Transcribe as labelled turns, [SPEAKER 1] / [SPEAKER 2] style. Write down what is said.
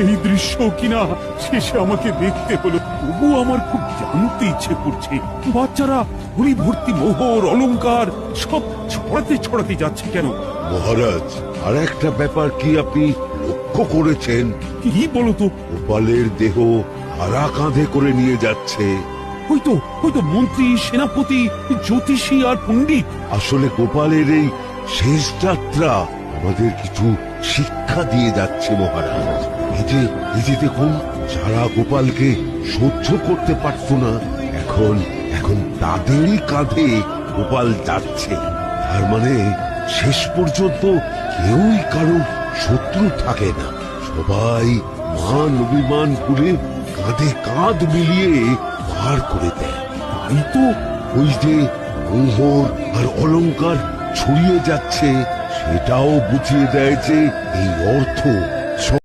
[SPEAKER 1] এই দৃশ্য কিনা শেষে আমাকে দেখতে হলো, তবু আমার খুব জানতে ইচ্ছে করছে বাচ্চারা হরি ভর্তি মোহর অলংকার সব ছড়াতে ছড়াতে যাচ্ছে কেন।
[SPEAKER 2] মহারাজ, আর একটা ব্যাপার কি আপনি লক্ষ্য করেছেন?
[SPEAKER 1] কি বলতো?
[SPEAKER 2] গোপালের দেহ হারা কাঁধে করে নিয়ে যাচ্ছে।
[SPEAKER 1] হয়তো হয়তো মন্ত্রী, সেনাপতি, জ্যোতিষী আর পণ্ডিত।
[SPEAKER 2] আসলে গোপালের এই শেষ যাত্রা আমাদের কিছু শিক্ষা দিয়ে যাচ্ছে মহারাজ। এই যে দেখুন, যারা গোপালকে সহ্য করতে পারত না, এখন এখন তাদেরই কাঁধে গোপাল যাচ্ছে। তার মানে শেষ পর্যন্ত কেউই কারোর শত্রু থাকে না, সবাই মান অভিমান করে কাঁধে কাঁধ মিলিয়ে পার করে দেয়। তাই তো ওই যে মোহর আর অলংকার ছড়িয়ে যাচ্ছে, সেটাও বুঝিয়ে দেয় যে এই অর্থ